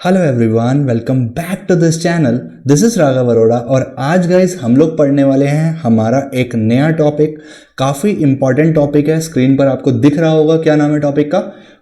Hello everyone, welcome back to this channel. This is Raghav Arora और आज guys हम लोग पढ़ने वाले हैं हमारा एक नया टॉपिक। काफ़ी इंपॉर्टेंट टॉपिक है। स्क्रीन पर आपको दिख रहा होगा क्या नाम है टॉपिक का,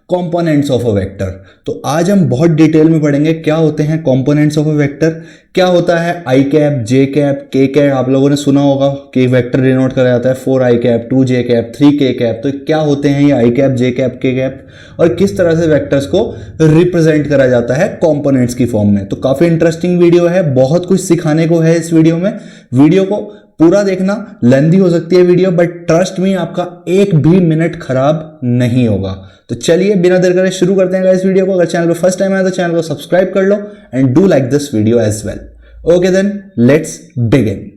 कंपोनेंट्स ऑफ अ वेक्टर। तो आज हम बहुत डिटेल में पढ़ेंगे क्या होते हैं कंपोनेंट्स ऑफ अ वेक्टर, क्या होता है i cap, j cap, k cap. आप लोगों ने सुना होगा कि वेक्टर डिनोट करा जाता है 4 आई कैप, 2 जे कैप, 3 के कैप। तो क्या होते हैं ये आई cap, j cap, k cap और किस तरह से वेक्टर्स को रिप्रेजेंट करा जाता है कंपोनेंट्स की फॉर्म में। तो काफ़ी इंटरेस्टिंग वीडियो है, बहुत कुछ सिखाने को है इस वीडियो में। वीडियो को पूरा देखना, लेंथी हो सकती है वीडियो बट ट्रस्ट मी आपका एक भी मिनट खराब नहीं होगा। तो चलिए बिना देर करे शुरू करते हैं इस वीडियो को। अगर चैनल पर फर्स्ट टाइम आया तो चैनल को सब्सक्राइब कर लो and do like this video as well. Okay then let's begin.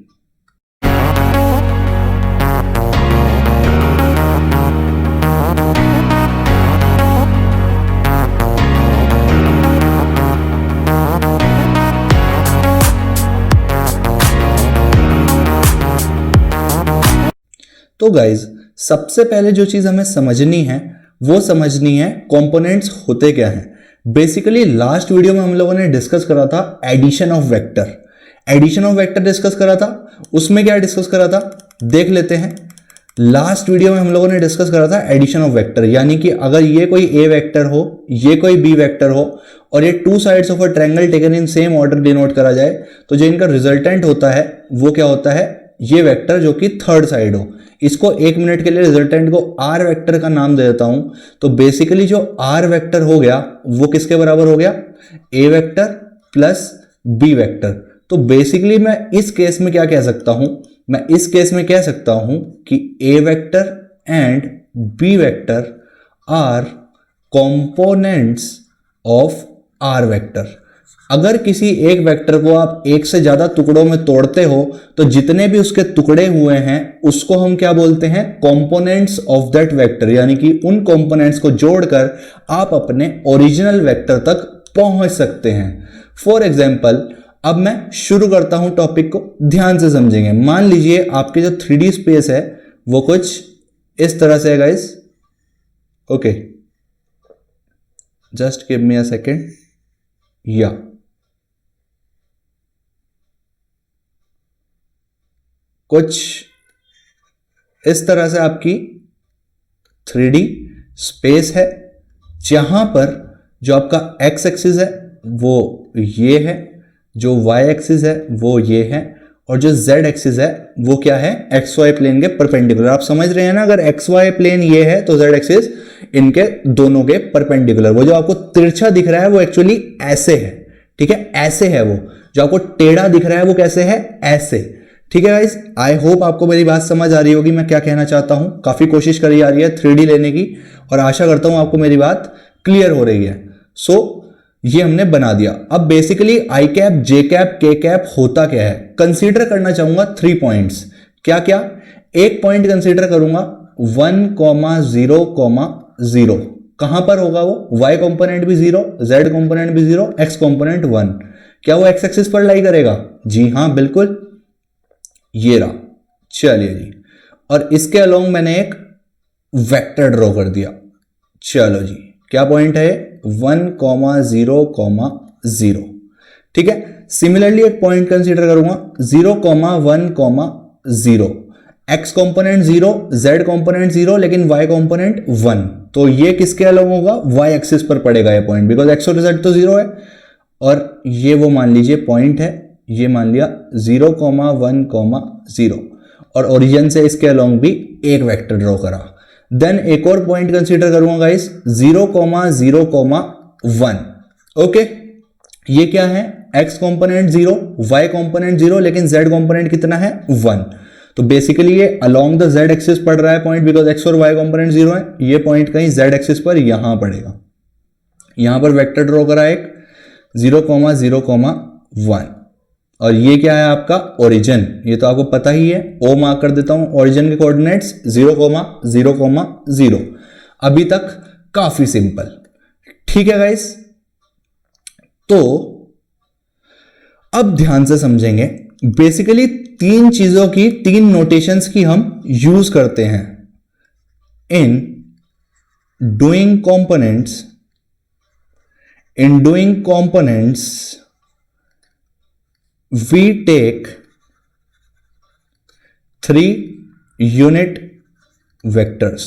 तो गाइज सबसे पहले जो चीज हमें समझनी है वो समझनी है कंपोनेंट्स होते क्या हैं। बेसिकली लास्ट वीडियो में हम लोगों ने डिस्कस करा था addition of vector. Addition of vector discuss करा था। उसमें क्या डिस्कस करा था देख लेते हैं। लास्ट वीडियो में हम लोगों ने डिस्कस करा था एडिशन ऑफ वेक्टर, यानी कि अगर ये कोई ए वेक्टर हो, ये कोई बी वेक्टर हो और ये two sides of a triangle taken in same order denote करा जाए तो जो इनका रिजल्टेंट होता है वो क्या होता है, ये वेक्टर जो कि थर्ड साइड हो। इसको एक मिनट के लिए रिजल्टेंट को आर वेक्टर का नाम दे देता हूं। तो बेसिकली जो आर वेक्टर हो गया वो किसके बराबर हो गया, ए वेक्टर प्लस बी वेक्टर। तो बेसिकली मैं इस केस में क्या कह सकता हूं, मैं इस केस में कह सकता हूं कि A vector and B vector are components of are vector. अगर किसी एक वेक्टर को आप एक से ज्यादा टुकड़ों में तोड़ते हो तो जितने भी उसके टुकड़े हुए हैं उसको हम क्या बोलते हैं, कंपोनेंट्स ऑफ दैट वेक्टर। यानी कि उन कंपोनेंट्स को जोड़कर आप अपने ओरिजिनल वेक्टर तक पहुंच सकते हैं। फॉर एग्जाम्पल अब मैं शुरू करता हूं टॉपिक को, ध्यान से समझेंगे। मान लीजिए आपके जो 3D स्पेस है वो कुछ इस तरह से है guys. Okay, just give me a second. या कुछ इस तरह से आपकी 3D स्पेस है जहां पर जो आपका x एक्सिस है वो ये है, जो y एक्सिस है वो ये है और जो z एक्सिस है वो क्या है, xy प्लेन के परपेंडिकुलर। आप समझ रहे हैं ना, अगर xy प्लेन ये है तो z एक्सिस इनके दोनों के परपेंडिकुलर। वो जो आपको तिरछा दिख रहा है वो एक्चुअली ऐसे है, ठीक है, ऐसे है। वो जो आपको टेढ़ा दिख रहा है वो कैसे है, ऐसे। ठीक है गाइस, आई होप आपको मेरी बात समझ आ रही होगी मैं क्या कहना चाहता हूं। काफी कोशिश करी जा रही है 3D लेने की और आशा करता हूं आपको मेरी बात क्लियर हो रही है। सो ये हमने बना दिया। अब basically i cap, j cap, k cap होता क्या है, कंसीडर करना चाहूंगा 3 पॉइंट्स। क्या क्या, एक पॉइंट कंसीडर करूंगा 1,0,0। कहां पर होगा वो, y कंपोनेंट भी 0, z कंपोनेंट भी 0, x कंपोनेंट 1। क्या वो x एक्सिस पर लाई करेगा, जी हां बिल्कुल, ये रहा। चलिए जी, और इसके अलोंग मैंने एक वेक्टर ड्रॉ कर दिया। चलो जी, क्या पॉइंट है, 1,0,0। ठीक है, सिमिलरली एक पॉइंट कंसीडर करूंगा 0,1,0। x कंपोनेंट 0, z कंपोनेंट 0 लेकिन y कंपोनेंट 1। तो ये किसके अलोंग होगा, y एक्सिस पर पड़ेगा ये पॉइंट, बिकॉज x और z तो 0 है। और ये वो मान लीजिए पॉइंट है, ये मान लिया 0,1,0 और ओरिजिन से इसके अलोंग भी एक वेक्टर ड्रॉ करा। देन एक और पॉइंट कंसीडर करूंगा गाइस 0,0,1। ओके, ये क्या है, x कंपोनेंट 0, y कंपोनेंट 0 लेकिन z कंपोनेंट कितना है, 1। तो बेसिकली ये अलोंग द z एक्सिस पड़ रहा है पॉइंट, बिकॉज x और y कंपोनेंट 0 है। ये पॉइंट कहीं z एक्सिस पर यहां पड़ेगा। यहां पर वेक्टर ड्रॉ करा एक 0,0,1 और ये क्या है आपका ओरिजिन, ये तो आपको पता ही है, ओ मार्क कर देता हूं। ओरिजिन के कोऑर्डिनेट्स 0,0,0। अभी तक काफी सिंपल, ठीक है गाइस। तो अब ध्यान से समझेंगे। बेसिकली 3 चीजों की, 3 नोटेशंस की हम यूज करते हैं इन doing components in doing components we take 3 unit vectors।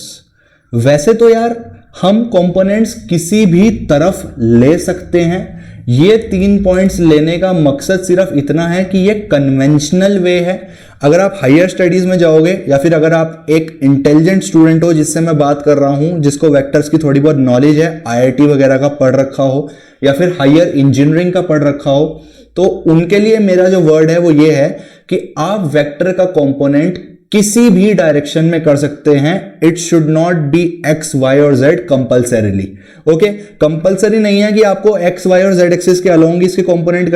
वैसे तो यार हम कंपोनेंट्स किसी भी तरफ ले सकते हैं, ये 3 पॉइंट्स लेने का मकसद सिर्फ इतना है कि ये कन्वेंशनल वे है। अगर आप हायर स्टडीज में जाओगे या फिर अगर आप एक इंटेलिजेंट स्टूडेंट हो, जिससे मैं बात कर रहा हूं, जिसको वेक्टर्स की थोड़ी बहुत नॉलेज है, आईआईटी वगैरह का पढ़ रखा हो या फिर हायर इंजीनियरिंग का पढ़ रखा हो, तो उनके लिए मेरा जो वर्ड है वो ये है कि आप वेक्टर का कंपोनेंट किसी भी डायरेक्शन में कर सकते हैं। It should not be x y और जेड कंपल्सरीली। ओके, कंपल्सरी नहीं है कि आपको एक्स वाई और जेड एक्सिस के अलोंग इसके कंपोनेंट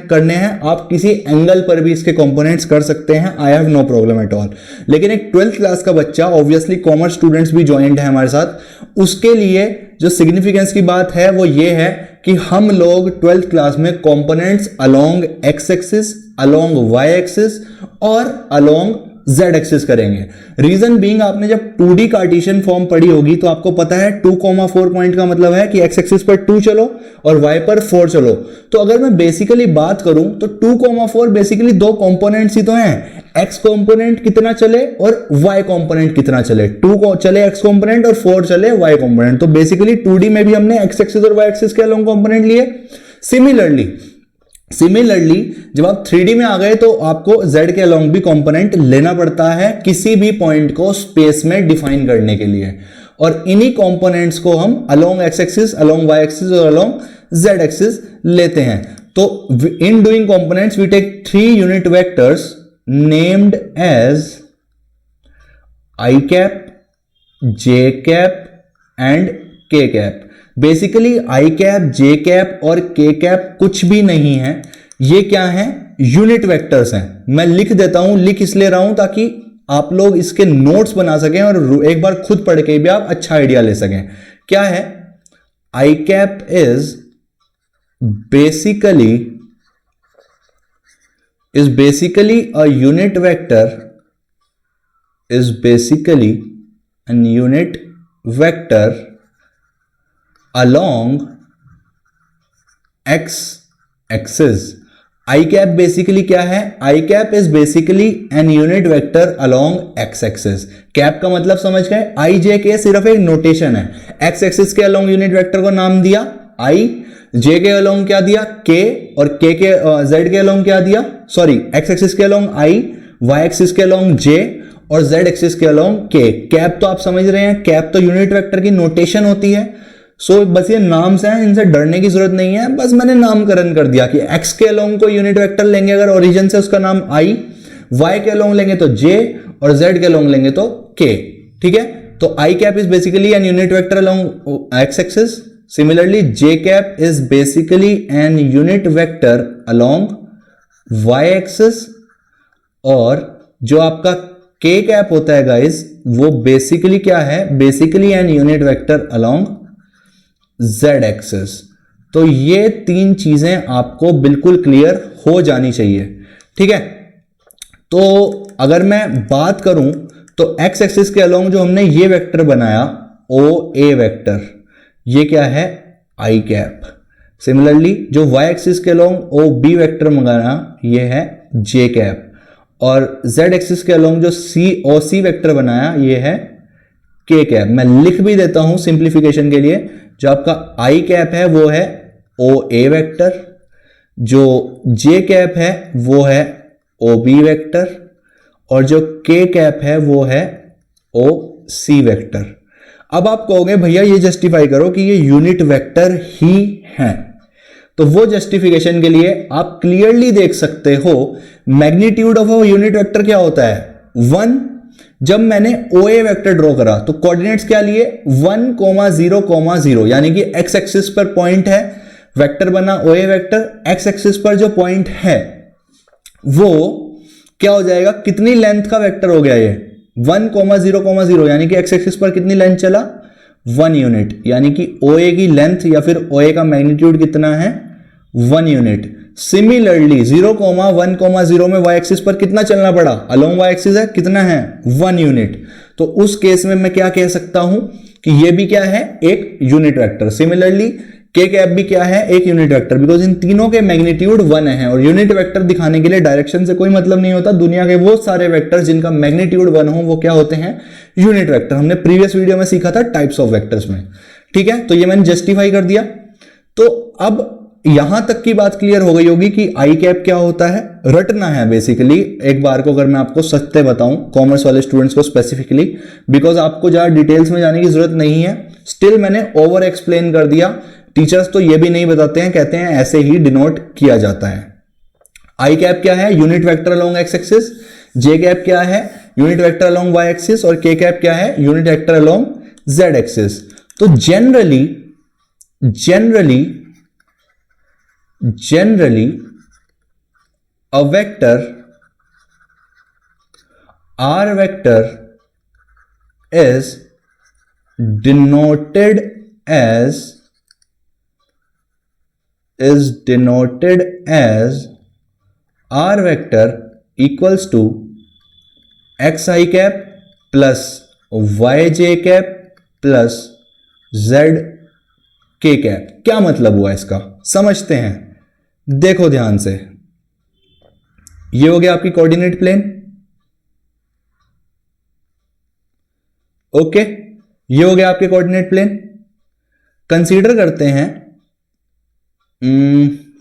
करने हैं। आप किसी एंगल पर भी इसके कंपोनेंट्स कर सकते हैं। I have no problem at all. लेकिन एक 12th क्लास का बच्चा, ऑब्वियसली कॉमर्स स्टूडेंट्स भी ज्वाइंट है हमारे साथ, उसके लिए जो सिग्निफिकेंस की बात है वो ये है कि हम लोग 12th क्लास में components along x axis, along y axis और अलोंग z एक्सिस करेंगे। रीजन बीइंग, आपने जब 2D कार्टेशियन फॉर्म पढ़ी होगी तो आपको पता है 2,4 पॉइंट का मतलब है कि x एक्सिस पर 2 चलो और y पर 4 चलो। तो अगर मैं बेसिकली बात करूं तो 2,4 बेसिकली 2 कंपोनेंट्स ही तो हैं। x कंपोनेंट कितना चले और y कंपोनेंट कितना चले। 2 चले x कंपोनेंट और 4 चले y कंपोनेंट। तो बेसिकली 2D में भी हमने x एक्सिस और y एक्सिस के अलोंग कंपोनेंट लिए। सिमिलरली जब आप 3D में आ गए तो आपको z के अलोंग भी कंपोनेंट लेना पड़ता है किसी भी पॉइंट को स्पेस में डिफाइन करने के लिए, और इन्हीं कंपोनेंट्स को हम along x axis, along y axis और अलोंग z एक्सिस लेते हैं। तो in doing components we take 3 unit vectors named as i cap, j cap and k cap. Basically i cap, j cap और k cap कुछ भी नहीं है, ये क्या है, यूनिट वेक्टर्स हैं। मैं लिख देता हूं, लिख इसलिए रहा हूं ताकि आप लोग इसके नोट्स बना सकें और एक बार खुद पढ़ के भी आप अच्छा आइडिया ले सकें। क्या है, i cap is basically a unit vector, along x axis। i cap basically क्या है, i cap is basically an unit vector along x axis। Cap का मतलब समझ गए, i j k सिर्फ एक नोटेशन है। x axis के along यूनिट वेक्टर को नाम दिया i, j के along क्या दिया k, और k के z के along क्या दिया, सॉरी x axis के along i, y axis के along j और z axis के along k। कैप तो आप समझ रहे हैं, कैप तो यूनिट वेक्टर की नोटेशन होती है। सो बस ये नाम्स हैं, इनसे डरने की जरूरत नहीं है, बस मैंने नामकरण कर दिया कि x के अलोंग को यूनिट वेक्टर लेंगे अगर ओरिजिन से, उसका नाम i, y के अलोंग लेंगे तो j और z के अलोंग लेंगे तो k। ठीक है, तो i cap is basically an unit vector along x axis. Similarly j cap is basically an unit vector along y axis, और जो आपका k कैप होता है गाइस, वो बेसिकली क्या है, basically an unit vector along z axis. तो ये 3 चीजें आपको बिल्कुल क्लियर हो जानी चाहिए। ठीक है, तो अगर मैं बात करूं तो x एक्सिस के अलोंग जो हमने ये वेक्टर बनाया o a वेक्टर, ये क्या है, i कैप। सिमिलरली जो y एक्सिस के अलोंग o b वेक्टर मंगाना, ये है j कैप, और z एक्सिस के अलोंग जो o c वेक्टर बनाया, ये है k कैप। मैं लिख भी देता हूं सिंप्लीफिकेशन के लिए, जो आपका i कैप है वो है o a वेक्टर, जो j कैप है वो है o b वेक्टर, और जो k कैप है वो है o c वेक्टर। अब आप कहोगे भैया ये जस्टिफाई करो कि ये यूनिट वेक्टर ही हैं, तो वो जस्टिफिकेशन के लिए आप क्लियरली देख सकते हो magnitude of a unit vector क्या होता है, 1। जब मैंने OA वेक्टर ड्रॉ करा तो कोऑर्डिनेट्स क्या लिए, 1, 0, 0, यानी कि x एक्सिस पर पॉइंट है, वेक्टर बना OA वेक्टर। x एक्सिस पर जो पॉइंट है वो क्या हो जाएगा, कितनी लेंथ का वेक्टर हो गया ये, 1, 0, 0, यानी कि x एक्सिस पर कितनी लेंथ चला, 1 यूनिट, यानी कि OA की लेंथ या फिर OA का मैग्नीट्यूड कितना है, 1 यूनिट। सिमिलरली 0, 1, 0 में y एक्सिस पर कितना चलना पड़ा, अलोंग y एक्सिस है, कितना है, 1 यूनिट। तो उस केस में मैं क्या कह सकता हूं कि ये भी क्या है, एक यूनिट वेक्टर। सिमिलरली के कैप भी क्या है, एक यूनिट वेक्टर, बिकॉज इन तीनों के मैग्नीट्यूड 1 है और यूनिट वेक्टर दिखाने के लिए डायरेक्शन से कोई मतलब नहीं होता। दुनिया के वो सारे वेक्टर्स जिनका मैग्नीट्यूड 1 हो वो क्या होते हैं, यूनिट वेक्टर। हमने प्रीवियस वीडियो में सीखा था टाइप्स ऑफ वेक्टर्स में, ठीक है। तो ये मैंने जस्टिफाई कर दिया। तो अब यहां तक की बात क्लियर हो गई होगी कि आई कैप क्या होता है, रटना है बेसिकली। एक बार को अगर मैं आपको सत्य बताऊं कॉमर्स वाले स्टूडेंट्स को स्पेसिफिकली, बिकॉज आपको ज्यादा डिटेल्स में जाने की जरूरत नहीं है, स्टिल मैंने ओवर एक्सप्लेन कर दिया। टीचर्स तो ये भी नहीं बताते हैं, कहते हैं ऐसे ही डिनोट किया जाता है। आई कैप क्या है, unit vector along x axis. J cap क्या है, unit vector along y axis. और के कैप क्या है, unit vector along z axis. तो generally a vector r vector is denoted as r vector equals to xi cap plus yj cap plus zk cap। क्या मतलब हुआ इसका, समझते हैं, देखो ध्यान से। ये हो गया आपकी कोऑर्डिनेट प्लेन, ओके, ये हो गया आपके कोऑर्डिनेट प्लेन। कंसीडर करते हैं,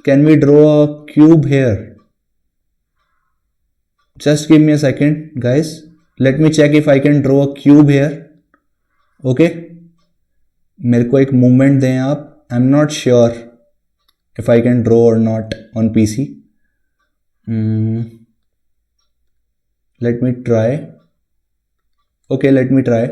can we draw a cube here? Just give me a second guys, let me check if I can draw a cube here. Okay, मेरे को एक मूवमेंट दें आप। I am not sure if I can draw और not on PC. Let me try. Okay, let me try.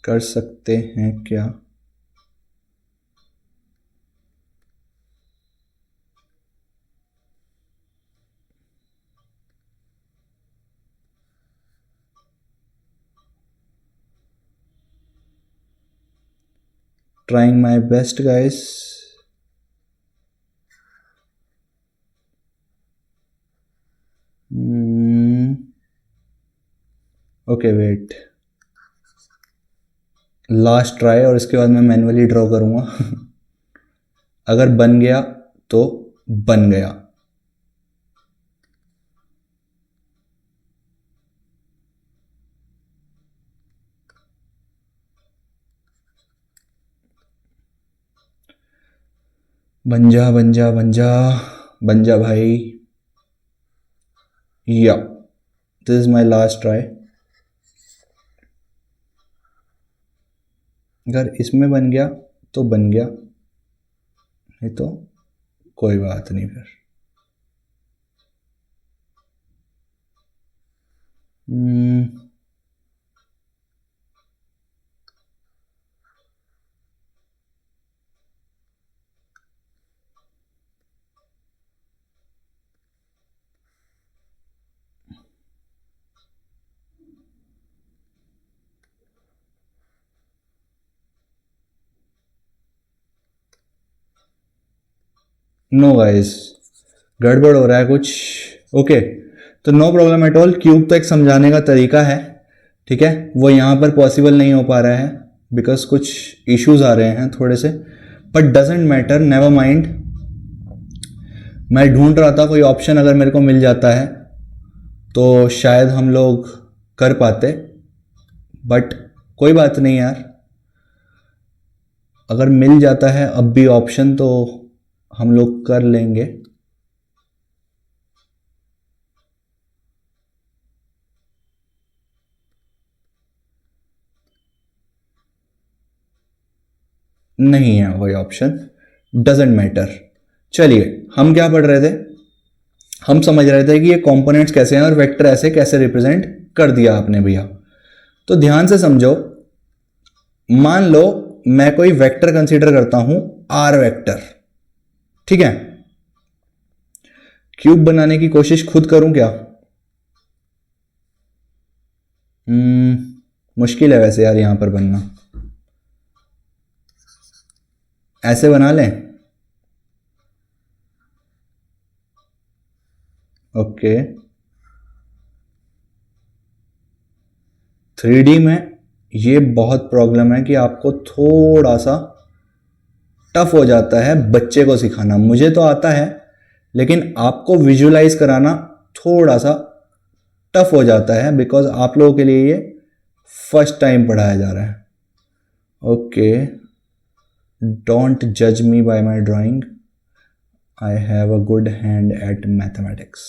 कर सकते हैं क्या? Trying my best, guys. Okay, wait. Last try, और इसके बाद मैं मैन्युअली ड्रॉ करूंगा। अगर बन गया तो बन गया। बन जा बन जा बन जा बन जा भाई। या this is my last try. अगर इसमें बन गया तो बन गया, नहीं तो कोई बात नहीं फिर। नो गाइस, गड़बड़ हो रहा है कुछ। ओके, तो no problem at all. Cube तो एक समझाने का तरीका है, ठीक है, वो यहाँ पर पॉसिबल नहीं हो पा रहा है बिकॉज कुछ इश्यूज आ रहे हैं थोड़े से, but doesn't matter, never mind. मैं ढूंढ रहा था कोई ऑप्शन, अगर मेरे को मिल जाता है तो शायद हम लोग कर पाते, बट कोई बात नहीं यार। अगर मिल जाता है अब भी ऑप्शन तो हम लोग कर लेंगे। नहीं है कोई ऑप्शन, डजेंट मैटर। चलिए, हम क्या पढ़ रहे थे? हम समझ रहे थे कि ये कंपोनेंट्स कैसे हैं और वेक्टर ऐसे कैसे रिप्रेजेंट कर दिया आपने भैया। तो ध्यान से समझो, मान लो मैं कोई वेक्टर कंसीडर करता हूं, आर वेक्टर, ठीक है। क्यूब बनाने की कोशिश खुद करूं क्या? मुश्किल है वैसे यार यहां पर बनना। ऐसे बना लें। ओके, 3D में ये बहुत प्रॉब्लम है कि आपको थोड़ा सा टफ हो जाता है बच्चे को सिखाना। मुझे तो आता है, लेकिन आपको विजुलाइज कराना थोड़ा सा टफ हो जाता है, बिकॉज आप लोगों के लिए ये फर्स्ट टाइम पढ़ाया जा रहा है। ओके, डोंट जज me by my drawing, I have a good hand at mathematics.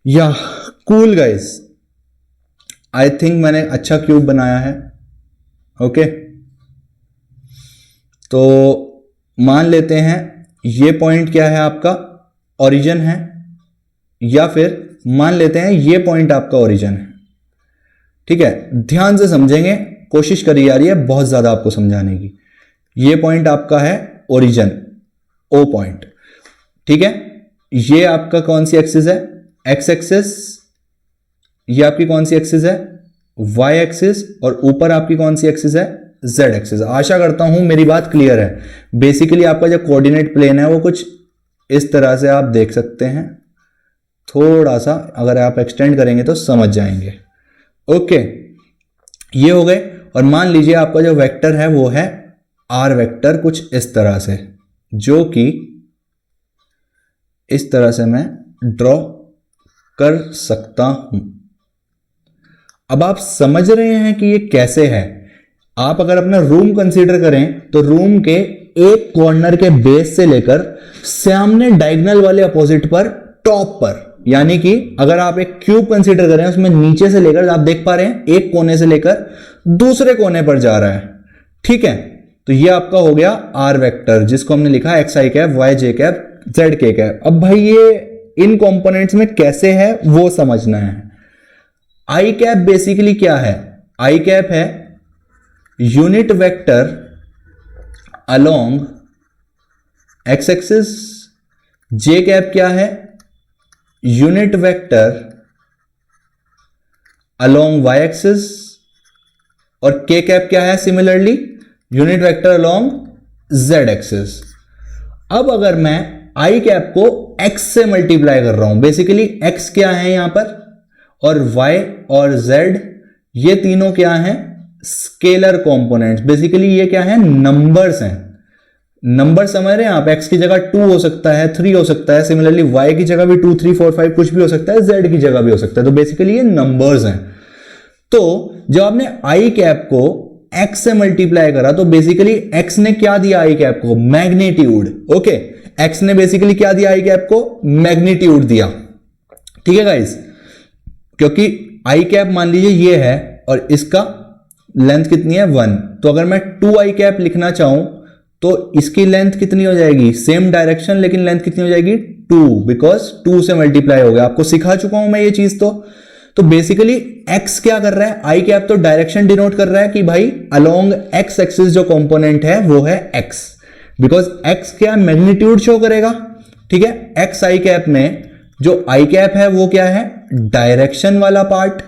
Yeah cool guys, I think मैंने अच्छा क्यूब बनाया है। ओके, तो मान लेते हैं ये पॉइंट क्या है, आपका ओरिजिन है, या फिर मान लेते हैं ये पॉइंट आपका ओरिजिन है। ठीक है, ध्यान से समझेंगे, कोशिश करी जा रही है बहुत ज्यादा आपको समझाने की। ये पॉइंट आपका है ओरिजिन, ओ पॉइंट। ठीक है, ये आपका कौन सी एक्सिस है, एक्स एक्सिस। ये आपकी कौन सी एक्सिस है, वाई एक्सिस। और ऊपर आपकी कौन सी एक्सिस है, जेड एक्सिस। आशा करता हूं मेरी बात क्लियर है। बेसिकली आपका जो कोऑर्डिनेट प्लेन है वो कुछ इस तरह से आप देख सकते हैं। थोड़ा सा अगर आप एक्सटेंड करेंगे तो समझ जाएंगे। ओके, ये हो गए। और मान लीजिए आपका जो वेक्टर है वो है आर वेक्टर, कुछ इस तरह से, जो कि इस तरह से मैं ड्रॉ कर सकता हूं। अब आप समझ रहे हैं कि ये कैसे है। आप अगर अपना रूम कंसीडर करें तो रूम के एक कॉर्नर के बेस से लेकर सामने डायगोनल वाले अपोजिट पर टॉप पर, यानी कि अगर आप एक क्यूब कंसीडर करें उसमें नीचे से लेकर आप देख पा रहे हैं एक कोने से लेकर दूसरे कोने पर जा रहा है। ठीक है, तो ये आपका हो गया आर वेक्टर, जिसको हमने लिखा x i cap, Y j cap, Z k cap. अब भाई ये इन कंपोनेंट्स में कैसे है वो समझना है। आई कैप बेसिकली क्या है, आई कैप है unit vector along x axis. J cap क्या है, unit vector along y axis. और के कैप क्या है, similarly unit vector along z axis. अब अगर मैं आई कैप को एक्स से मल्टीप्लाई कर रहा हूं, बेसिकली एक्स क्या है यहां पर, और वाई और जेड ये तीनों क्या हैं, स्केलर कंपोनेंट्स। बेसिकली ये क्या है, नंबर्स हैं। नंबर समझ रहे हैं आप, एक्स की जगह 2 हो सकता है, 3 हो सकता है, सिमिलरली वाई की जगह भी 2 3 4 5 कुछ भी हो सकता है, जेड की जगह भी हो सकता है। तो बेसिकली ये नंबर्स हैं। तो जब आपने आई कैप को एक्स से मल्टीप्लाई करा तो बेसिकली एक्स ने क्या दिया आई कैप को, मैग्नीट्यूड। ओके, एक्स ने बेसिकली क्या दिया आई कैप को, मैग्नीट्यूड दिया। ठीक है गाइस, क्योंकि आई कैप मान लीजिए ये है और इसका लेंथ कितनी है 1, तो अगर मैं 2 आई कैप लिखना चाहूं तो इसकी लेंथ कितनी हो जाएगी, सेम डायरेक्शन लेकिन लेंथ कितनी हो जाएगी 2, बिकॉज 2 से मल्टीप्लाई हो गया। आपको सिखा चुका हूं मैं ये चीज। तो बेसिकली x क्या कर रहा है, आई कैप तो डायरेक्शन डिनोट कर रहा है कि भाई अलोंग x एक्सिस जो कंपोनेंट है वो है x, बिकॉज x क्या मैग्नीट्यूड शो करेगा। ठीक है, x आई कैप में जो आई कैप है वो क्या है, डायरेक्शन वाला पार्ट,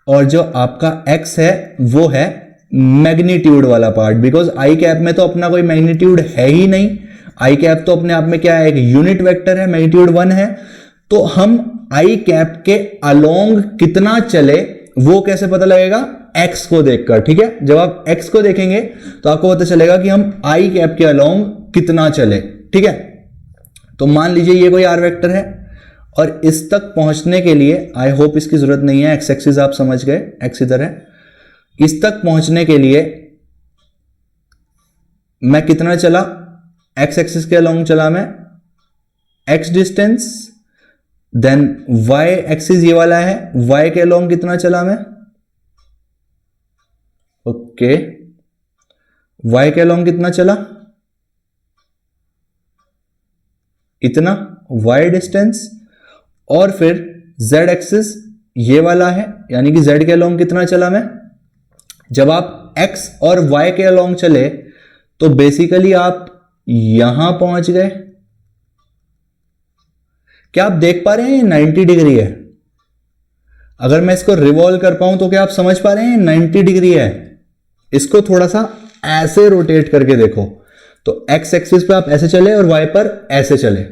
और जो आपका x है वो है मैग्नीट्यूड वाला पार्ट। बिकॉज आई कैप में तो अपना कोई मैग्नीट्यूड है ही नहीं, आई कैप तो अपने आप में क्या है, एक यूनिट वेक्टर है, मैग्नीट्यूड 1 है। तो हम आई कैप के अलोंग कितना चले वो कैसे पता लगेगा, x को देखकर। ठीक है, जब आप x को देखेंगे तो आपको पता चलेगा कि हम आई कैप के अलोंग कितना चले। ठीक है, तो मान लीजिए ये कोई आर वेक्टर है और इस तक पहुंचने के लिए, आई होप इसकी जरूरत नहीं है, एक्स एक्सिस आप समझ गए, x इधर है। इस तक पहुंचने के लिए मैं कितना चला, x एक्सिस के अलोंग चला मैं x distance, then y axis ये वाला है, y के अलोंग कितना चला मैं, ओके, y के अलोंग कितना चला, इतना y डिस्टेंस। और फिर z एक्सिस ये वाला है, यानी कि z के अलोंग कितना चला मैं। जब आप x और y के अलोंग चले तो बेसिकली आप यहां पहुंच गए। क्या आप देख पा रहे हैं 90 डिग्री है। अगर मैं इसको रिवॉल्व कर पाऊं तो क्या आप समझ पा रहे हैं 90 डिग्री है। इसको थोड़ा सा ऐसे रोटेट करके देखो तो एक्स एक्सिस पे आप ऐसे चले और वाई पर ऐसे चले,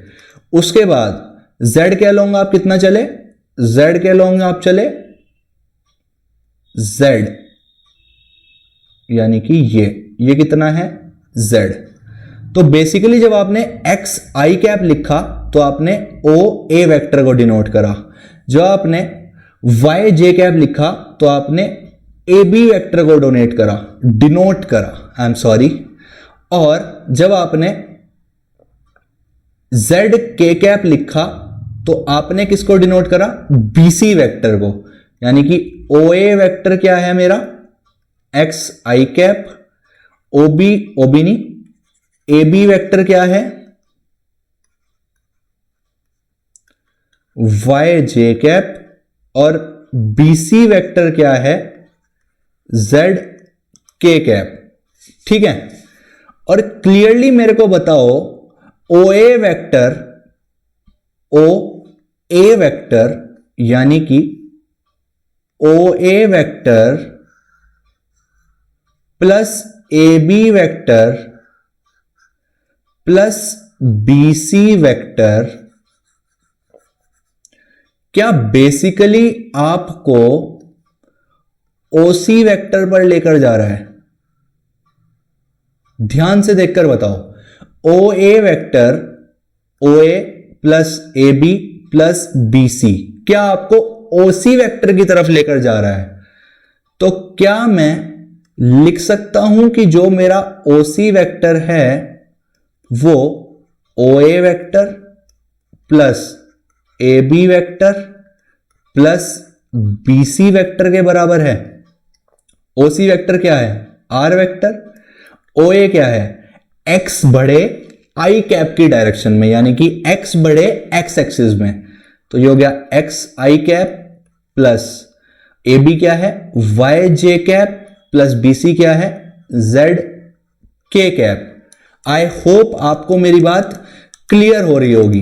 उसके बाद जेड के अलोंग आप कितना चले, जेड के अलोंग आप चले जेड, यानी कि ये कितना है जेड। तो बेसिकली जब आपने एक्स आई कैप लिखा तो आपने ओ ए वेक्टर को डिनोट करा, जब आपने वाई जे कैप लिखा तो आपने ए बी वेक्टर को डिनोट करा, आई एम सॉरी। और जब आपने जेड के कैप लिखा तो आपने किसको डिनोट करा, बीसी वेक्टर को, यानी कि ओ ए वेक्टर क्या है मेरा एक्स आई कैप, ओबी नहीं, ए बी वेक्टर क्या है वाई जे कैप, और बीसी वेक्टर क्या है जेड के कैप। ठीक है, और क्लियरली मेरे को बताओ ओ ए वेक्टर यानी कि O A vector plus A B vector plus B C vector क्या बेसिकली आपको ओसी वेक्टर पर लेकर जा रहा है? ध्यान से देखकर बताओ। O A vector O A plus A B plus B C क्या आपको ओसी वेक्टर की तरफ लेकर जा रहा है? तो क्या मैं लिख सकता हूं कि जो मेरा ओसी वेक्टर है वो O A vector plus A B vector plus B C vector के बराबर है? ओसी वेक्टर क्या है आर वेक्टर, ओ ए क्या है एक्स बढ़े आई कैप की डायरेक्शन में, यानी कि एक्स बढ़े एक्स एक्सिस में, तो ये हो गया x i cap plus A b क्या है y j cap plus B C क्या है जेड के कैप। आई होप आपको मेरी बात क्लियर हो रही होगी।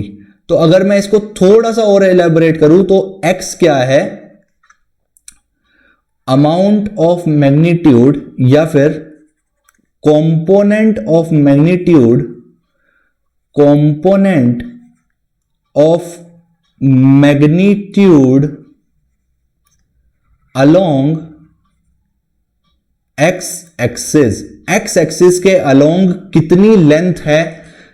तो अगर मैं इसको थोड़ा सा और एलैबोरेट करूं तो x क्या है अमाउंट ऑफ मैग्नीट्यूड या फिर component of magnitude along x axis के अलोंग कितनी लेंथ है,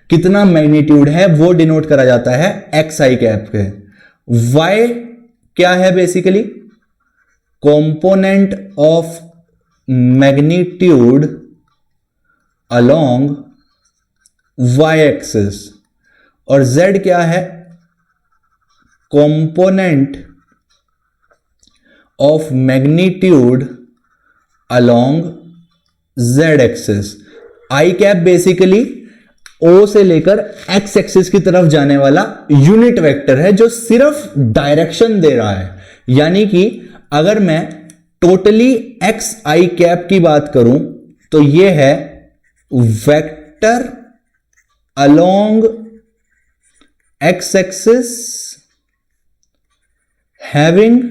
कितना मैग्नीट्यूड है, वो डिनोट करा जाता है एक्स आई कैप के। वाई क्या है basically component of magnitude along y axis, और जेड क्या है component of magnitude along z axis. I cap basically O से लेकर एक्स एक्सिस की तरफ जाने वाला यूनिट वेक्टर है जो सिर्फ डायरेक्शन दे रहा है, यानी कि अगर मैं टोटली एक्स आई कैप की बात करूं तो यह है vector along x axis having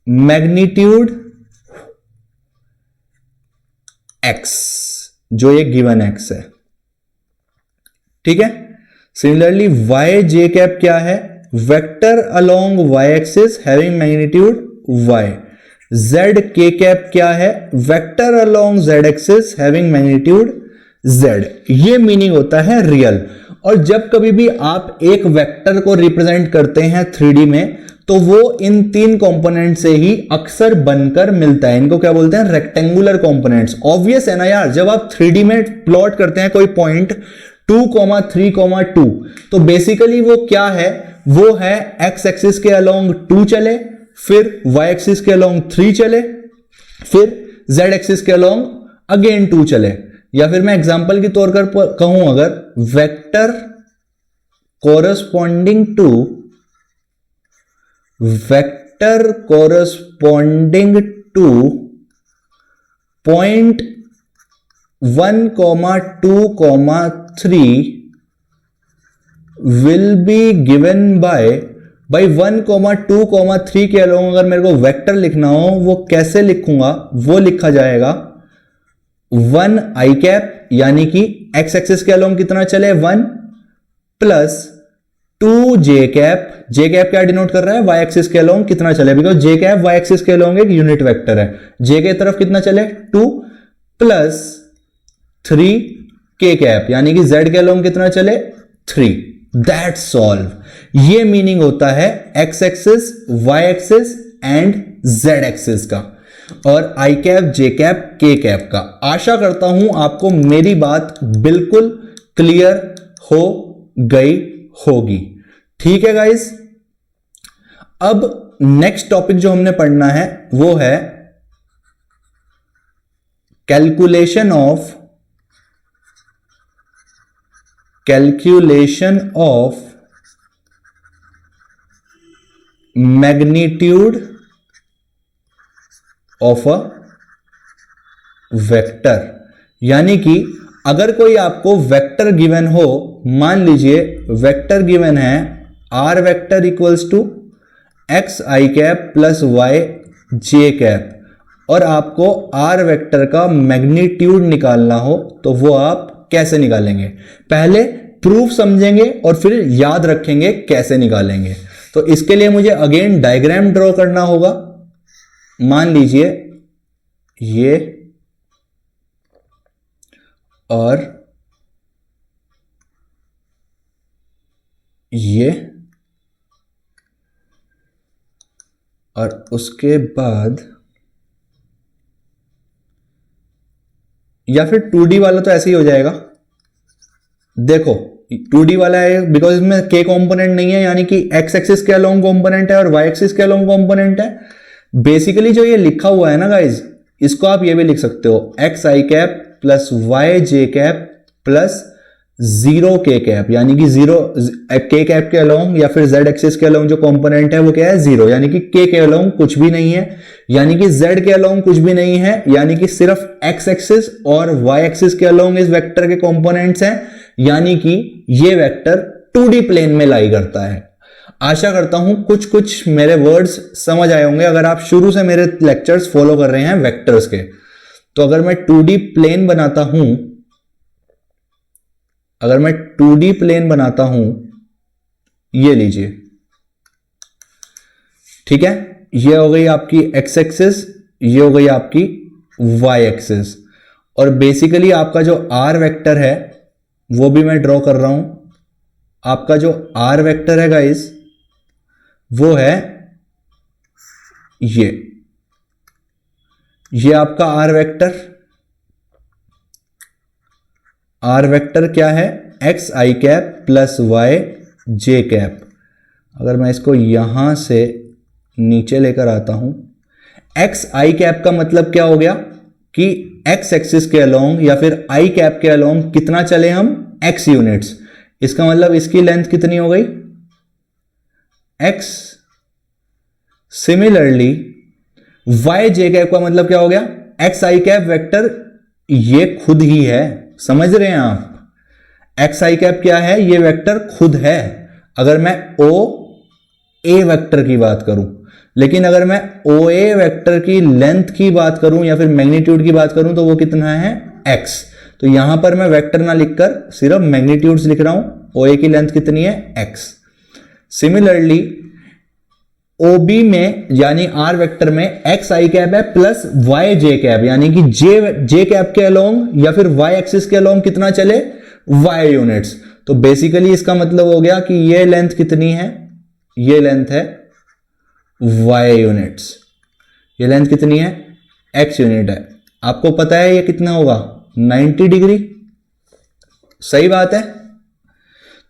magnitude x, जो ये गिवन एक्स है। ठीक है, सिमिलरली वाई जे कैप क्या है vector along y axis having magnitude y. Z k cap क्या है vector along z axis having magnitude z. ये मीनिंग होता है रियल। और जब कभी भी आप एक वेक्टर को रिप्रेजेंट करते हैं 3D में तो वो इन तीन कंपोनेंट से ही अक्सर बनकर मिलता है। इनको क्या बोलते हैं रेक्टेंगुलर कंपोनेंट्स। ऑब्वियस है ना यार, जब आप 3D में प्लॉट करते हैं कोई पॉइंट 2,3,2 तो बेसिकली वो क्या है, वो है एक्स एक्सिस के अलोंग 2 चले, फिर वाई एक्सिस के अलोंग 3 चले, फिर जेड एक्सिस के अलोंग अगेन 2 चले। या फिर मैं एग्जांपल के तौर पर कहूं अगर vector corresponding two point 1, 2, 3 will be given by 1, 2, 3 के अलोंग अगर मेरे को वेक्टर लिखना हो वो कैसे लिखूंगा, वो लिखा जाएगा 1 आई कैप यानी कि एक्स एक्सिस के अलोंग कितना चले 1 प्लस 2 जे कैप क्या डिनोट कर रहा है वाई एक्सिस के अलोंग कितना चले, because j cap y axis के अलोंग एक यूनिट वेक्टर है, जे के तरफ कितना चले 2 प्लस 3 के कैप यानी कि जेड के अलोंग कितना चले 3। That's all. ये मीनिंग होता है x axis y axis and z axis का और i cap j cap k cap का। आशा करता हूं आपको मेरी बात बिल्कुल क्लियर हो गई होगी। ठीक है गाइस, अब नेक्स्ट टॉपिक जो हमने पढ़ना है वो है calculation of magnitude of a vector. यानी कि अगर कोई आपको वेक्टर गिवन हो, मान लीजिए वेक्टर गिवन है r vector equals to x i cap plus y j cap और आपको आर वेक्टर का मैग्नीट्यूड निकालना हो तो वो आप कैसे निकालेंगे? पहले प्रूफ समझेंगे और फिर याद रखेंगे कैसे निकालेंगे। तो इसके लिए मुझे अगेन डायग्राम ड्रॉ करना होगा। मान लीजिए ये और ये और उसके बाद या फिर 2D वाला तो ऐसे ही हो जाएगा। देखो 2D वाला है बिकॉज इसमें के कंपोनेंट नहीं है, यानी कि एक्स एक्सिस के अलोंग कंपोनेंट है और वाई एक्सिस के अलोंग कंपोनेंट है। बेसिकली जो ये लिखा हुआ है ना गाइज, इसको आप ये भी लिख सकते हो x i cap plus y j cap plus 0 के कैप, यानी कि 0 के कैप के अलोंग या फिर जेड एक्सिस के अलोंग जो कंपोनेंट है वो क्या है 0, यानी कि के अलोंग कुछ भी नहीं है, यानी कि जेड के अलोंग कुछ भी नहीं है, यानी कि सिर्फ एक्स एक्सिस और वाई एक्सिस के अलोंग इस वेक्टर के कंपोनेंट्स हैं, यानी कि ये वेक्टर 2D प्लेन में लाई करता है। आशा करता हूं कुछ मेरे वर्ड्स समझ आए होंगे अगर आप शुरू से मेरे लेक्चर्स फॉलो कर रहे हैं वेक्टर्स के। तो अगर मैं 2D प्लेन बनाता हूं, ये लीजिए, ठीक है, ये हो गई आपकी एक्स एक्सिस, ये हो गई आपकी वाई एक्सिस और बेसिकली आपका जो आर वेक्टर है वो भी मैं ड्रॉ कर रहा हूं। आपका जो आर वेक्टर है गाइस वो है ये आपका आर वेक्टर क्या है x i cap plus y j cap. अगर मैं इसको यहां से नीचे लेकर आता हूं, एक्स आई कैप का मतलब क्या हो गया कि एक्स एक्सिस के अलोंग या फिर आई कैप के अलोंग कितना चले हम एक्स यूनिट्स, इसका मतलब इसकी लेंथ कितनी हो गई x. Similarly Y j cap का मतलब क्या हो गया एक्स आई कैप वेक्टर ये खुद ही है, समझ रहे हैं आप, एक्स आई कैप क्या है ये वेक्टर खुद है अगर मैं ओ ए वेक्टर की बात करूं, लेकिन अगर मैं ओ ए वेक्टर की लेंथ की बात करूं या फिर मैग्नीट्यूड की बात करूं तो वो कितना है एक्स। तो यहां पर मैं वेक्टर ना लिखकर सिर्फ मैग्नीट्यूड्स लिख रहा हूं, ओ ए की लेंथ कितनी है एक्स। सिमिलरली ओबी में यानी आर वेक्टर में एक्स आई कैप है प्लस वाई जे कैप, यानी कि जे कैप के अलोंग या फिर वाई एक्सिस के अलोंग कितना चले वाई यूनिट्स। तो बेसिकली इसका मतलब हो गया कि ये लेंथ कितनी है, ये लेंथ है वाई यूनिट्स, ये लेंथ कितनी है एक्स यूनिट है। आपको पता है ये कितना होगा 90 डिग्री, सही बात है।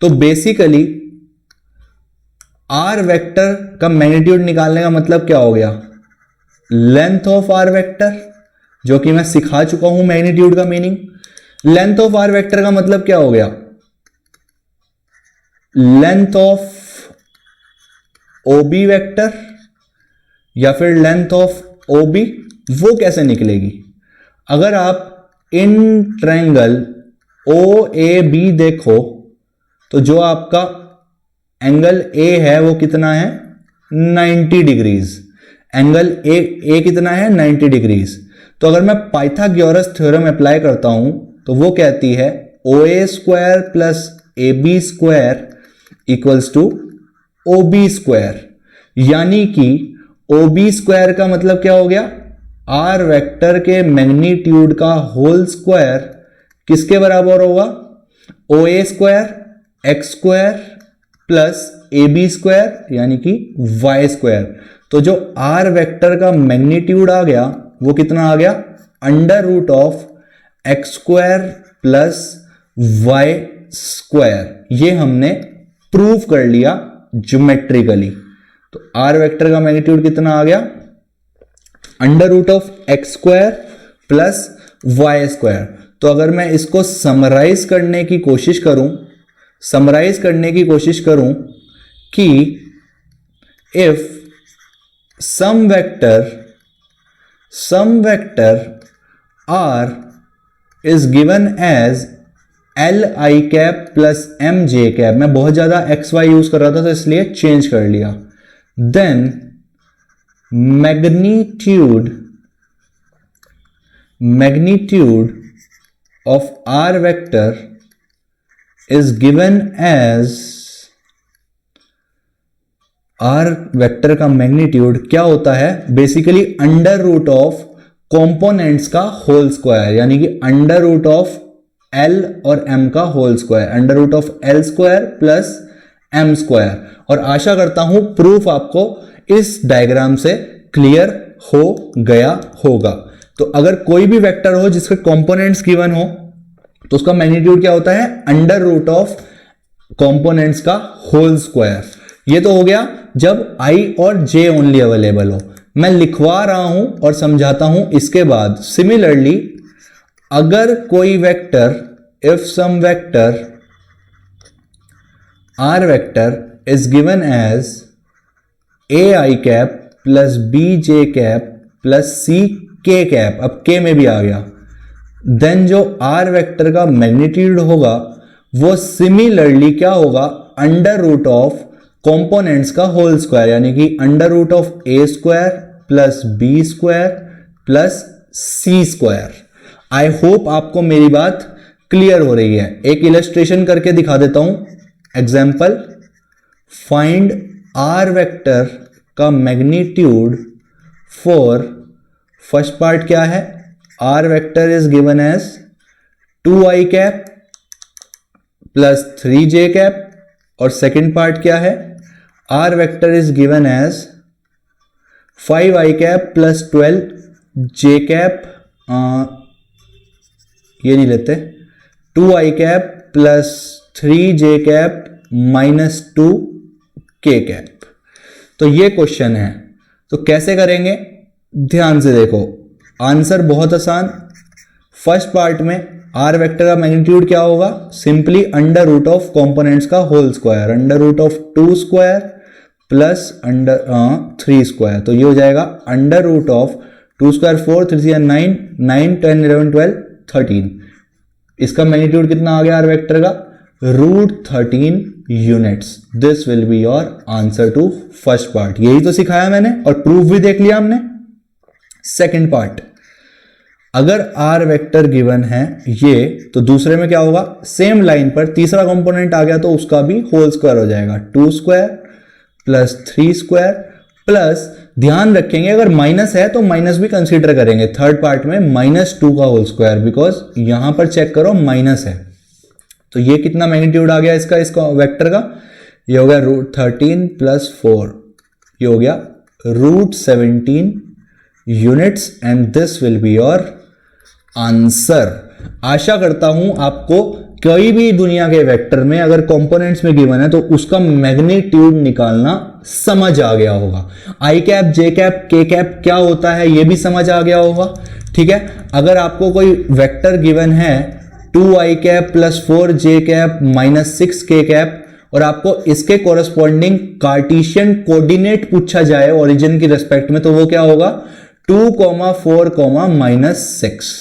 तो बेसिकली आर वेक्टर का मैग्नीट्यूड निकालने का मतलब क्या हो गया लेंथ ऑफ आर वेक्टर, जो कि मैं सिखा चुका हूं मैग्नीट्यूड का meaning. Length of are vector का मतलब क्या हो गया लेंथ ऑफ ओबी वेक्टर या फिर लेंथ ऑफ ओबी। वो कैसे निकलेगी, अगर आप in triangle O A B देखो तो जो आपका एंगल ए है वो कितना है 90 डिग्रीज, एंगल ए कितना है 90 डिग्रीज। तो अगर मैं पाइथागोरस थ्योरम अप्लाई करता हूं तो वो कहती है OA square plus AB square equals to OB square, यानी कि OB स्क्वायर का मतलब क्या हो गया, R वेक्टर के मैग्नीट्यूड का होल स्क्वायर किसके बराबर होगा, OA square x square plus AB square यानी कि Y स्क्वायर। तो जो R वेक्टर का मैग्नीट्यूड आ गया वो कितना आ गया, under root of x square plus y square. ये हमने प्रूव कर लिया ज्योमेट्रिकली। तो R वेक्टर का मैग्नीट्यूड कितना आ गया, under root of x square plus y square. तो अगर मैं इसको समराइज करने की कोशिश करूं कि if some vector R is given as Li cap plus mj cap, मैं बहुत ज्यादा xy यूज कर रहा था तो इसलिए चेंज कर लिया, then magnitude of R vector is given as, R vector का मैग्नीट्यूड क्या होता है, basically under root of components का होल स्क्वायर, यानी कि अंडर रूट ऑफ L और M का whole square, under root of L square plus M square. और आशा करता हूं प्रूफ आपको इस डायग्राम से क्लियर हो गया होगा। तो अगर कोई भी वेक्टर हो जिसके कंपोनेंट्स गिवन हो तो उसका मैग्नीट्यूड क्या होता है, अंडर रूट ऑफ कंपोनेंट्स का होल स्क्वायर। ये तो हो गया जब I और J ओनली अवेलेबल हो। मैं लिखवा रहा हूं और समझाता हूं इसके बाद। सिमिलरली अगर कोई vector, if some vector R vector is given as AI cap plus BJ cap plus CK cap, अब K में भी आ गया, देन जो R वेक्टर का मैग्नीट्यूड होगा वो सिमिलरली क्या होगा, अंडर रूट ऑफ कंपोनेंट्स का होल स्क्वायर, यानी कि under root of A square plus B square plus C square. I hope आपको मेरी बात क्लियर हो रही है। एक इलस्ट्रेशन करके दिखा देता हूं, एग्जाम्पल, फाइंड R वेक्टर का मैग्नीट्यूड फॉर, फर्स्ट पार्ट क्या है, R vector is given as 2i cap plus 3j cap, और सेकेंड पार्ट क्या है, R vector is given as 5i cap plus 12j cap, ये नहीं लेते, 2i cap plus 3j cap minus 2k cap. तो ये क्वेश्चन है, तो कैसे करेंगे, ध्यान से देखो, आंसर बहुत आसान। फर्स्ट पार्ट में R वेक्टर का मैग्नीट्यूड क्या होगा, simply under root of components का whole square, under root of 2 square plus under 3 square. तो ये हो जाएगा अंडर रूट ऑफ 2 स्क्वायर 4, 3 3 9, 9 10 11 12 13। इसका मैग्नीट्यूड कितना आ गया R वेक्टर का, √13 units. This will be your answer to first part. यही तो सिखाया मैंने और प्रूफ भी देख लिया हमने। सेकंड पार्ट, अगर R वेक्टर गिवन है ये, तो दूसरे में क्या होगा, सेम लाइन पर तीसरा कंपोनेंट आ गया तो उसका भी होल स्क्वायर हो जाएगा, 2 स्क्वायर प्लस 3 स्क्वायर प्लस, ध्यान रखेंगे अगर माइनस है तो माइनस भी कंसीडर करेंगे थर्ड पार्ट में, -2 का होल स्क्वायर, बिकॉज यहां पर चेक करो माइनस है। तो ये कितना मैग्नीट्यूड आ गया इसका वेक्टर का, ये हो गया √13 प्लस 4, ये हो गया √17 units, and this will be your answer. आशा करता हूं आपको कोई भी दुनिया के वेक्टर में अगर कंपोनेंट्स में गिवन है तो उसका मैग्नीट्यूड निकालना समझ आ गया होगा। आई cap, j cap, k cap क्या होता है ये भी समझ आ गया होगा। ठीक है, अगर आपको कोई वेक्टर गिवन है 2i cap plus 4j cap minus 6k cap, और आपको इसके कोरस्पॉन्डिंग कार्टेशियन कोऑर्डिनेट पूछा जाए ओरिजिन की रेस्पेक्ट में, तो वो क्या होगा, 2, 4, -6।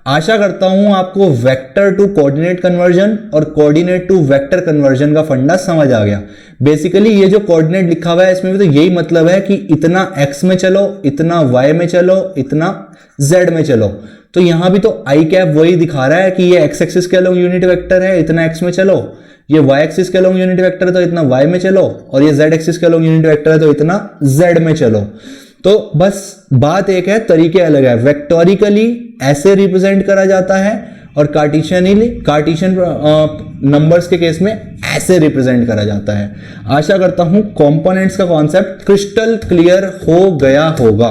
आशा करता हूं आपको वेक्टर टू कोऑर्डिनेट कन्वर्जन और कोऑर्डिनेट टू वेक्टर कन्वर्जन का फंडा समझ आ गया। बेसिकली ये जो कोऑर्डिनेट लिखा हुआ है इसमें भी तो यही मतलब है कि इतना x में चलो, इतना y में चलो, इतना z में चलो। तो यहां भी तो आई कैप वही दिखा रहा है कि ये x एक्सिस के अलोंग यूनिट वेक्टर है, इतना x में चलो, ये y एक्सिस के अलोंग यूनिट वेक्टर है तो इतना y में चलो, और ये z एक्सिस के अलोंग यूनिट वेक्टर है तो इतना z में चलो। तो बस बात एक है, तरीके अलग है। वेक्टोरिकली ऐसे रिप्रेजेंट करा जाता है और कार्टेशियन नंबर्स के केस में ऐसे रिप्रेजेंट करा जाता है। आशा करता हूं कंपोनेंट्स का कॉन्सेप्ट क्रिस्टल क्लियर हो गया होगा।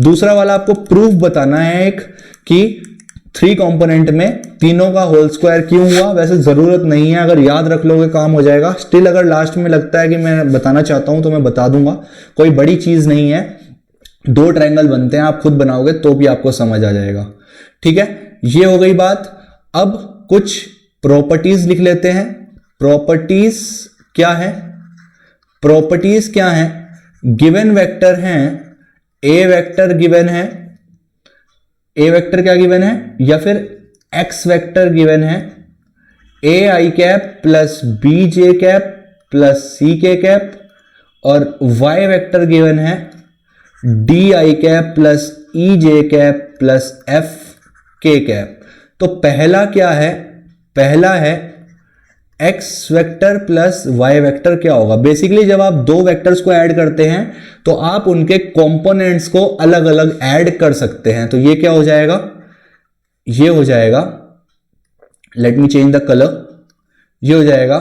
दूसरा वाला आपको प्रूफ बताना है एक कि 3 कंपोनेंट में तीनों का होल स्क्वायर क्यों हुआ। वैसे जरूरत नहीं है, अगर याद रख लोगे काम हो जाएगा। स्टिल अगर लास्ट में लगता है कि मैं बताना चाहता हूं तो मैं बता दूंगा, कोई बड़ी चीज नहीं है। 2 ट्रायंगल बनते हैं, आप खुद बनाओगे तो भी आपको समझ आ जाएगा। ठीक है, ये हो गई बात। अब कुछ प्रॉपर्टीज लिख लेते हैं। प्रॉपर्टीज क्या है? प्रॉपर्टीज क्या है? गिवन वेक्टर हैं, ए वेक्टर गिवन है, ए वेक्टर क्या गिवन है, या फिर एक्स वेक्टर गिवन है, a i cap plus b j cap plus c k cap, और वाई वेक्टर गिवन है d i cap plus e j cap plus f k cap. तो पहला क्या है? पहला है x vector plus y vector क्या होगा। बेसिकली जब आप 2 वेक्टर्स को ऐड करते हैं तो आप उनके कंपोनेंट्स को अलग अलग ऐड कर सकते हैं। तो ये क्या हो जाएगा? ये हो जाएगा, let me change the colour, ये हो जाएगा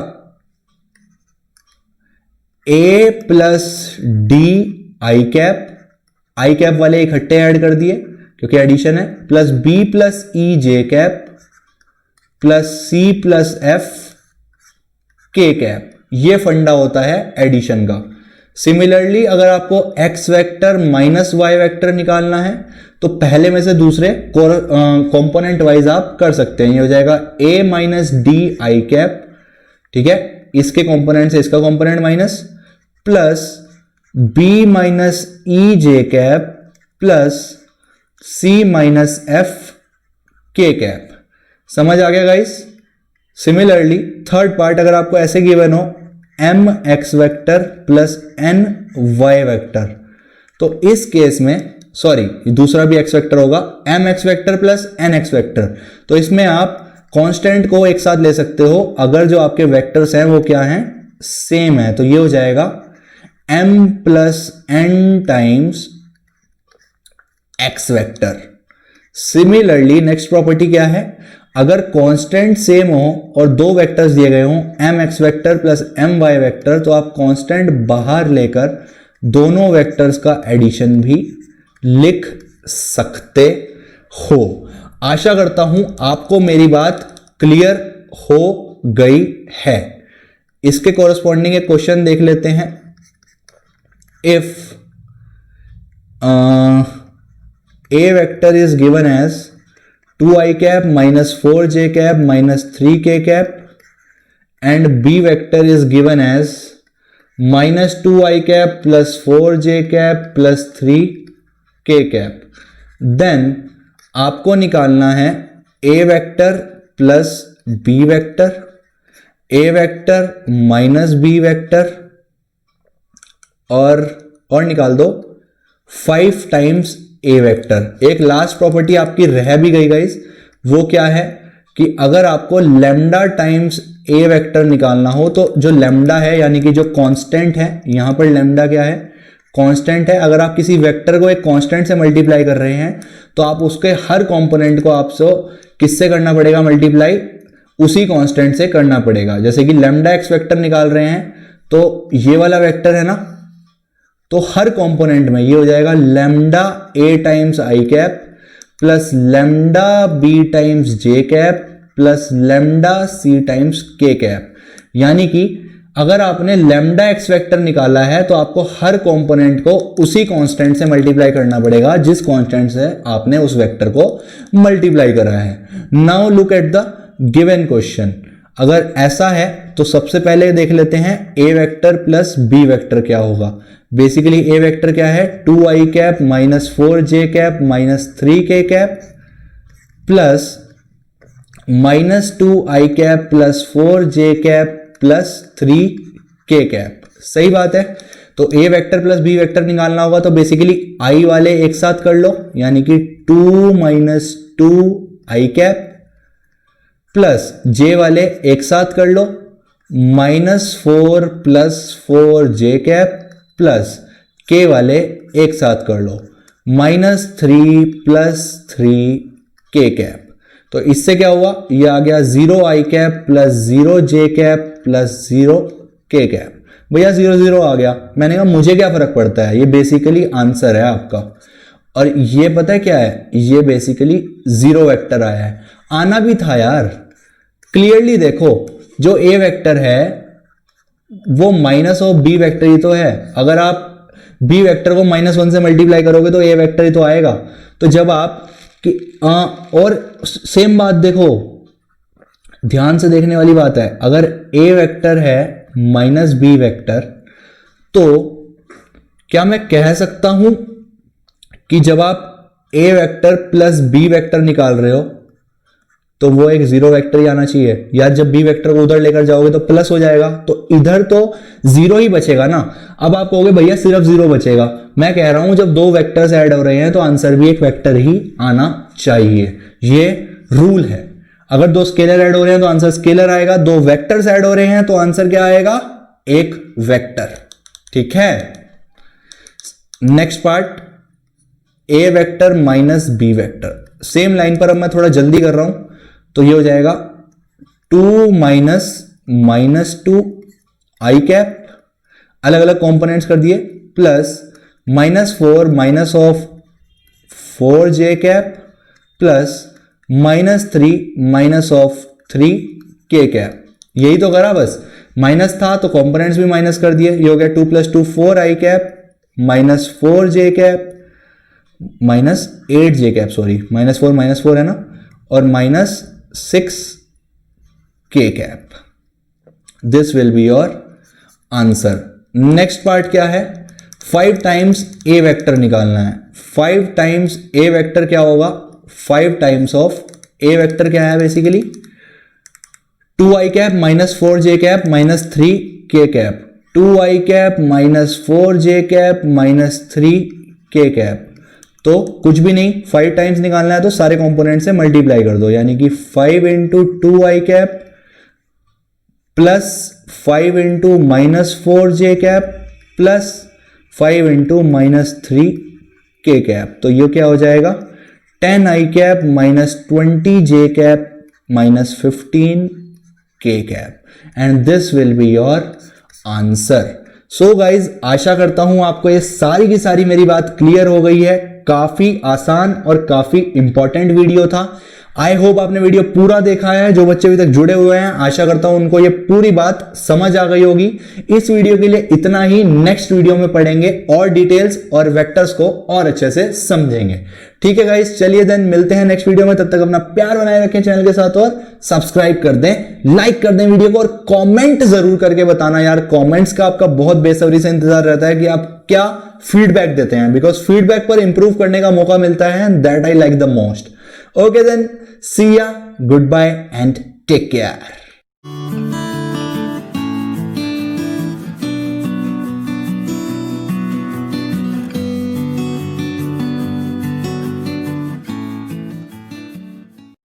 a plus d i cap, i cap वाले इकट्ठे ऐड कर दिए क्योंकि एडिशन है, plus b plus e j cap plus c plus f k cap. ये फंडा होता है एडिशन का। सिमिलरली अगर आपको x vector minus y vector निकालना है तो पहले में से दूसरे कंपोनेंट वाइज आप कर सकते हैं। ये हो जाएगा a minus d i cap, ठीक है, इसके कंपोनेंट से इसका component minus, plus b minus e j cap plus c minus f k cap. समझ आ गया गाइस? सिमिलरली थर्ड पार्ट अगर आपको ऐसे गिवन हो m x vector plus n y vector, तो इस केस में सॉरी दूसरा भी x वेक्टर होगा, m x vector plus n x vector. तो इसमें आप कांस्टेंट को एक साथ ले सकते हो अगर जो आपके वेक्टर्स हैं वो क्या हैं? सेम है। तो ये हो जाएगा m plus n times x vector. Similarly next property क्या है? अगर कांस्टेंट सेम हो और 2 वेक्टर्स दिए गए हों m x vector plus m y vector, तो आप कांस्टेंट बाहर लेकर दोनों वेक्टर्स का एडिशन भी लिख सकते हो। आशा करता हूं आपको मेरी बात क्लियर हो गई है। इसके कोरस्पॉन्डिंग एक क्वेश्चन देख लेते हैं। If a vector is given as 2i cap minus 4j cap minus 3k cap and b vector is given as minus 2i cap plus 4j cap plus 3k cap, then आपको निकालना है a vector plus b vector, a vector minus b vector, और निकाल दो 5 times ए vector. एक last property आपकी रह भी गई गाइस, वो क्या है कि अगर आपको लैम्डा टाइम्स ए वेक्टर निकालना हो तो जो लैम्डा है यानी कि जो कांस्टेंट है, यहां पर लैम्डा क्या है? कांस्टेंट है। अगर आप किसी वेक्टर को एक कांस्टेंट से मल्टीप्लाई कर रहे हैं तो आप उसके हर कंपोनेंट को आपसे किससे करना पड़ेगा मल्टीप्लाई? उसी कांस्टेंट से करना पड़ेगा। जैसे कि लैम्डा एक्स वेक्टर निकाल रहे हैं तो ये वाला वेक्टर है ना, तो हर कंपोनेंट में ये हो जाएगा lambda a times i cap plus lambda b times j cap plus lambda c times k cap. यानी कि अगर आपने लैम्डा एक्स वेक्टर निकाला है तो आपको हर कंपोनेंट को उसी कांस्टेंट से मल्टीप्लाई करना पड़ेगा जिस कांस्टेंट से आपने उस वेक्टर को मल्टीप्लाई करा है। Now look at the given question. अगर ऐसा है तो सबसे पहले देख लेते हैं ए वेक्टर प्लस बी वेक्टर क्या होगा। बेसिकली ए वेक्टर क्या है? 2i cap minus 4j cap minus 3k cap plus -2 i cap plus 4j cap plus 3k cap. सही बात है। तो a vector plus b vector निकालना होगा तो बेसिकली i वाले एक साथ कर लो, यानी कि 2 - 2 i कैप प्लस j वाले एक साथ कर लो -4 plus 4j cap plus k वाले एक साथ कर लो -3 प्लस 3k कैप। तो इससे क्या हुआ, ये आ गया 0 i cap plus 0 j cap plus 0 k cap. भैया 0 0 आ गया। मैंने कहा मुझे क्या फर्क पड़ता है, ये बेसिकली आंसर है आपका। और ये पता है क्या है, ये बेसिकली 0 वेक्टर आया है। आना भी था यार, क्लियरली देखो जो a वेक्टर है वो माइनस ऑफ b वेक्टर ही तो है। अगर आप b वेक्टर को -1 से मल्टीप्लाई करोगे तो a वेक्टर ही तो आएगा। तो जब आप और सेम बात देखो, ध्यान से देखने वाली बात है, अगर a वेक्टर है -b वेक्टर, तो क्या मैं कह सकता हूं कि जब आप a vector plus b vector निकाल रहे हो तो वो एक 0 वेक्टर ही आना चाहिए, या जब b वेक्टर को उधर लेकर जाओगे तो प्लस हो जाएगा, तो इधर तो 0 ही बचेगा ना। अब आप कहोगे भैया सिर्फ 0 बचेगा, मैं कह रहा हूं जब दो वेक्टर्स ऐड हो रहे हैं तो आंसर भी एक वेक्टर ही आना चाहिए। ये रूल है। अगर दो स्केलर ऐड हो रहे हैं तो आंसर स्केलर आएगा, दो वेक्टर्स ऐड हो रहे हैं तो आंसर क्या आएगा, एक वेक्टर। ठीक है। Next part, a vector minus b vector. Same line पर अब मैं थोड़ा जल्दी कर रहा हूं, तो ये हो जाएगा 2 माइनस 2 i कैप, अलग अलग कंपोनेंट्स कर दिए, plus -4 minus of 4j cap plus -3 minus of 3k cap. यही तो करा, बस माइनस था तो कंपोनेंट्स भी माइनस कर दिए। ये हो गया 2 + 2 4 i cap minus 4j cap minus 8j cap, sorry -4 -4 है ना, और minus 6k cap. This will be your answer. Next part क्या है, 5 टाइम्स a वेक्टर निकालना है। 5 टाइम्स a वेक्टर क्या होगा, 5 टाइम्स ऑफ a वेक्टर क्या है basically 2i cap minus 4j cap minus 3k cap, 2i cap minus 4j cap minus 3k cap. तो कुछ भी नहीं, 5 टाइम्स निकालना है तो सारे कंपोनेंट से मल्टीप्लाई कर दो, यानी कि 5 × 2i cap plus 5 × minus 4j cap plus 5 × minus 3k cap. तो ये क्या हो जाएगा 10i cap minus 20j cap minus 15k cap, and this will be your answer. So guys, आशा करता हूं आपको ये सारी की सारी मेरी बात क्लियर हो गई है। काफी आसान और काफी इंपॉर्टेंट वीडियो था। आई होप आपने वीडियो पूरा देखा है। जो बच्चे अभी तक जुड़े हुए हैं, आशा करता हूं उनको ये पूरी बात समझ आ गई होगी। इस वीडियो के लिए इतना ही। नेक्स्ट वीडियो में पढ़ेंगे और डिटेल्स और वेक्टर्स को और अच्छे से समझेंगे। ठीक है गाइस, चलिए देन मिलते हैं नेक्स्ट वीडियो में। तब तक अपना प्यार बनाए रखें चैनल के साथ, और सब्सक्राइब कर दें, लाइक कर दें वीडियो को, और कमेंट जरूर करके बताना यार। कमेंट्स का आपका बहुत बेसब्री से इंतजार रहता है कि आप क्या फीडबैक देते हैं, बिकॉज फीडबैक पर इंप्रूव करने का मौका मिलता है, and that I like the most. Okay then, see ya, goodbye and take care.